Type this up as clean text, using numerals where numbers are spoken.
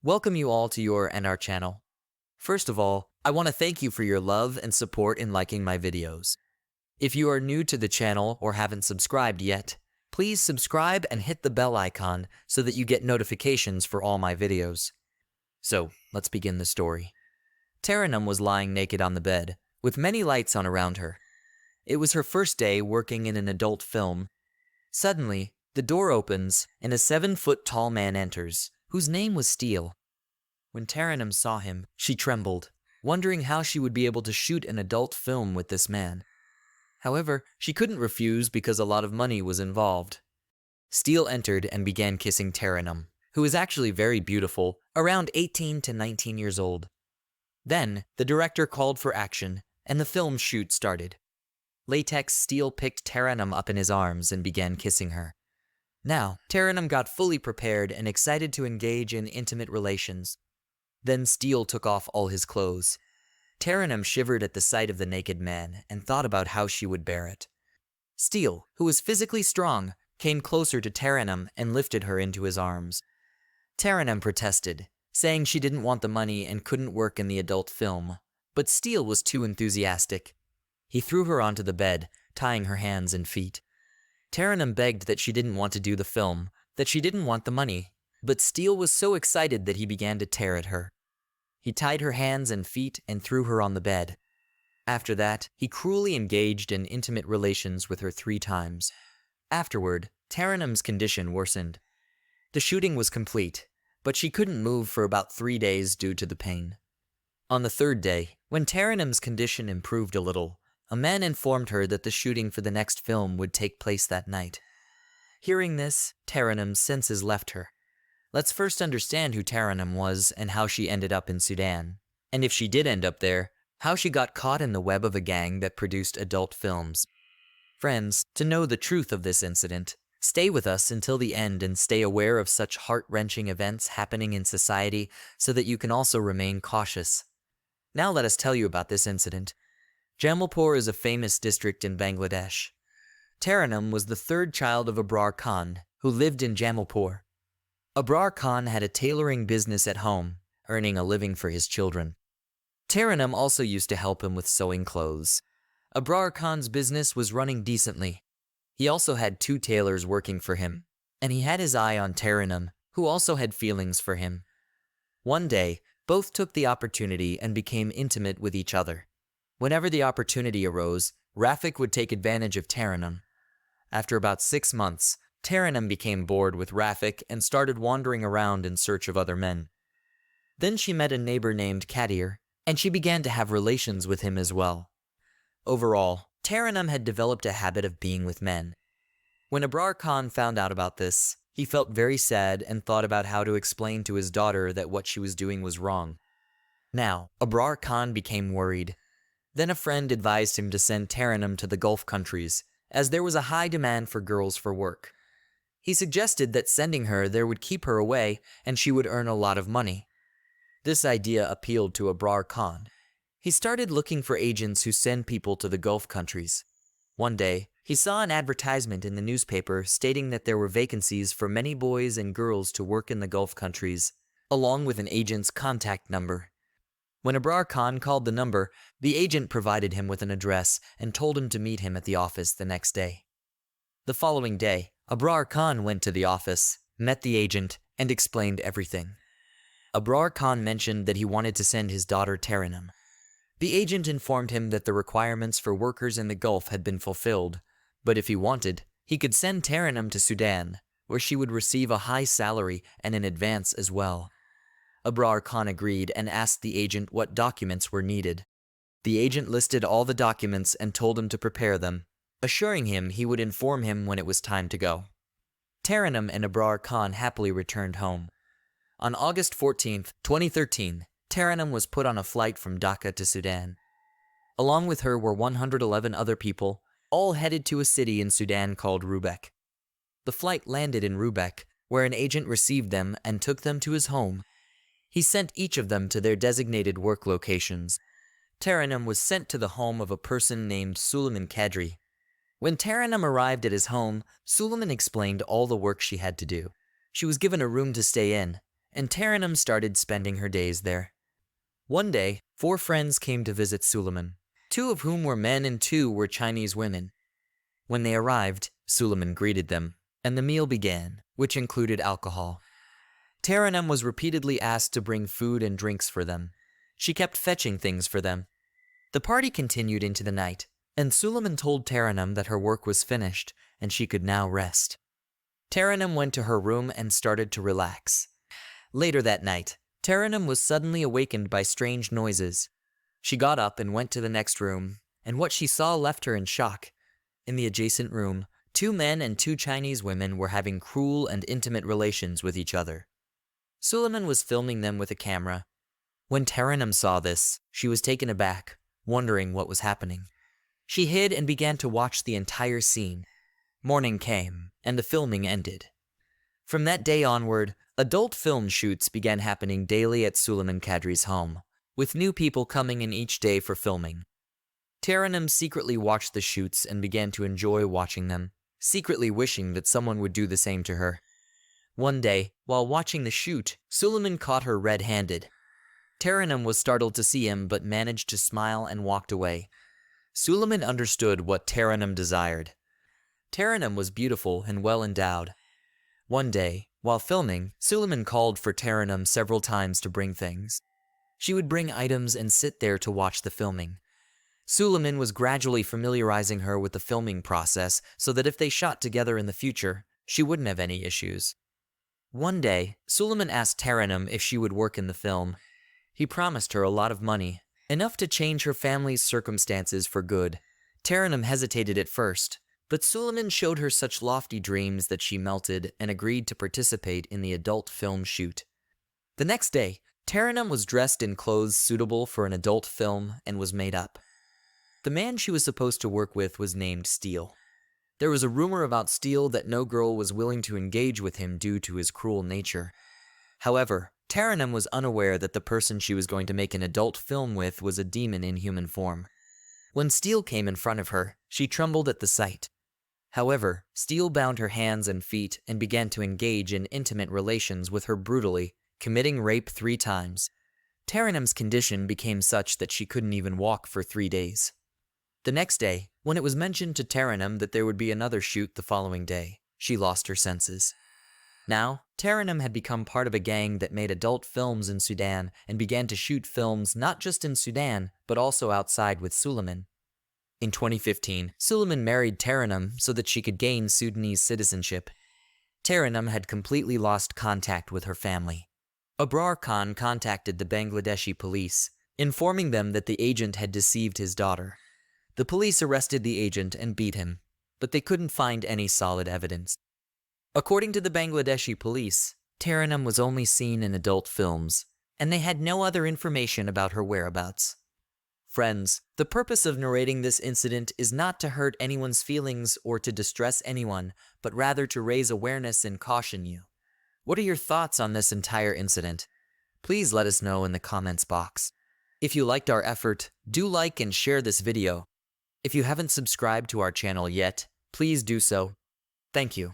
Welcome you all to your and our channel. First of all, I want to thank you for your love and support in liking my videos. If you are new to the channel or haven't subscribed yet, please subscribe and hit the bell icon so that you get notifications for all my videos. So, let's begin the story. Tarannum was lying naked on the bed, with many lights on around her. It was her first day working in an adult film. Suddenly, the door opens and a 7-foot-tall man enters, whose name was Steele. When Tarannum saw him, she trembled, wondering how she would be able to shoot an adult film with this man. However, she couldn't refuse because a lot of money was involved. Steele entered and began kissing Tarannum, who was actually very beautiful, around 18 to 19 years old. Then, the director called for action, and the film shoot started. Latex Steele picked Tarannum up in his arms and began kissing her. Now, Tarannum got fully prepared and excited to engage in intimate relations. Then Steele took off all his clothes. Tarannum shivered at the sight of the naked man and thought about how she would bear it. Steele, who was physically strong, came closer to Tarannum and lifted her into his arms. Tarannum protested, saying she didn't want the money and couldn't work in the adult film, but Steele was too enthusiastic. He threw her onto the bed, tying her hands and feet. Tarannum begged that she didn't want to do the film, that she didn't want the money, but Steele was so excited that he began to tear at her. He tied her hands and feet and threw her on the bed. After that, he cruelly engaged in intimate relations with her 3 times. Afterward, Tarannum's condition worsened. The shooting was complete, but she couldn't move for about 3 days due to the pain. On the 3rd day, when Tarannum's condition improved a little, a man informed her that the shooting for the next film would take place that night. Hearing this, Tarannum's senses left her. Let's first understand who Tarannum was and how she ended up in Sudan. And if she did end up there, how she got caught in the web of a gang that produced adult films. Friends, to know the truth of this incident, stay with us until the end and stay aware of such heart-wrenching events happening in society so that you can also remain cautious. Now let us tell you about this incident. Jamalpur is a famous district in Bangladesh. Tarannum was the 3rd child of Abrar Khan, who lived in Jamalpur. Abrar Khan had a tailoring business at home, earning a living for his children. Tarannum also used to help him with sewing clothes. Abrar Khan's business was running decently. He also had 2 tailors working for him, and he had his eye on Tarannum, who also had feelings for him. One day, both took the opportunity and became intimate with each other. Whenever the opportunity arose, Rafik would take advantage of Tarannum. After about 6 months, Tarannum became bored with Rafik and started wandering around in search of other men. Then she met a neighbor named Kadir, and she began to have relations with him as well. Overall, Tarannum had developed a habit of being with men. When Abrar Khan found out about this, he felt very sad and thought about how to explain to his daughter that what she was doing was wrong. Now, Abrar Khan became worried. Then a friend advised him to send Tarannum to the Gulf countries, as there was a high demand for girls for work. He suggested that sending her there would keep her away and she would earn a lot of money. This idea appealed to Abrar Khan. He started looking for agents who send people to the Gulf countries. One day, he saw an advertisement in the newspaper stating that there were vacancies for many boys and girls to work in the Gulf countries, along with an agent's contact number. When Abrar Khan called the number, the agent provided him with an address and told him to meet him at the office the next day. The following day, Abrar Khan went to the office, met the agent, and explained everything. Abrar Khan mentioned that he wanted to send his daughter Tarannum. The agent informed him that the requirements for workers in the Gulf had been fulfilled, but if he wanted, he could send Tarannum to Sudan, where she would receive a high salary and an advance as well. Abrar Khan agreed and asked the agent what documents were needed. The agent listed all the documents and told him to prepare them, assuring him he would inform him when it was time to go. Tarannum and Abrar Khan happily returned home. On August 14, 2013, Tarannum was put on a flight from Dhaka to Sudan. Along with her were 111 other people, all headed to a city in Sudan called Rubeck. The flight landed in Rubeck, where an agent received them and took them to his home. He sent each of them to their designated work locations. Tarannum was sent to the home of a person named Suleiman Kadri. When Tarannum arrived at his home, Suleiman explained all the work she had to do. She was given a room to stay in, and Tarannum started spending her days there. One day, 4 friends came to visit Suleiman, 2 of whom were men and 2 were Chinese women. When they arrived, Suleiman greeted them, and the meal began, which included alcohol. Tarannum was repeatedly asked to bring food and drinks for them. She kept fetching things for them. The party continued into the night, and Suleiman told Tarannum that her work was finished and she could now rest. Tarannum went to her room and started to relax. Later that night, Tarannum was suddenly awakened by strange noises. She got up and went to the next room, and what she saw left her in shock. In the adjacent room, 2 men and 2 Chinese women were having cruel and intimate relations with each other. Suleiman was filming them with a camera. When Tarannum saw this, she was taken aback, wondering what was happening. She hid and began to watch the entire scene. Morning came, and the filming ended. From that day onward, adult film shoots began happening daily at Suleiman Kadri's home, with new people coming in each day for filming. Tarannum secretly watched the shoots and began to enjoy watching them, secretly wishing that someone would do the same to her. One day, while watching the shoot, Suleiman caught her red-handed. Tarannum was startled to see him but managed to smile and walked away. Suleiman understood what Tarannum desired. Tarannum was beautiful and well-endowed. One day, while filming, Suleiman called for Tarannum several times to bring things. She would bring items and sit there to watch the filming. Suleiman was gradually familiarizing her with the filming process so that if they shot together in the future, she wouldn't have any issues. One day, Suleiman asked Tarannum if she would work in the film. He promised her a lot of money, enough to change her family's circumstances for good. Tarannum hesitated at first, but Suleiman showed her such lofty dreams that she melted and agreed to participate in the adult film shoot. The next day, Tarannum was dressed in clothes suitable for an adult film and was made up. The man she was supposed to work with was named Steele. There was a rumor about Steele that no girl was willing to engage with him due to his cruel nature. However, Tarannum was unaware that the person she was going to make an adult film with was a demon in human form. When Steele came in front of her, she trembled at the sight. However, Steele bound her hands and feet and began to engage in intimate relations with her brutally, committing rape 3 times. Tarannum's condition became such that she couldn't even walk for 3 days. The next day, when it was mentioned to Tarannum that there would be another shoot the following day, she lost her senses. Now, Tarannum had become part of a gang that made adult films in Sudan and began to shoot films not just in Sudan, but also outside with Suleiman. In 2015, Suleiman married Tarannum so that she could gain Sudanese citizenship. Tarannum had completely lost contact with her family. Abrar Khan contacted the Bangladeshi police, informing them that the agent had deceived his daughter. The police arrested the agent and beat him, but they couldn't find any solid evidence. According to the Bangladeshi police, Tarannum was only seen in adult films, and they had no other information about her whereabouts. Friends, the purpose of narrating this incident is not to hurt anyone's feelings or to distress anyone, but rather to raise awareness and caution you. What are your thoughts on this entire incident? Please let us know in the comments box. If you liked our effort, do like and share this video. If you haven't subscribed to our channel yet, please do so. Thank you.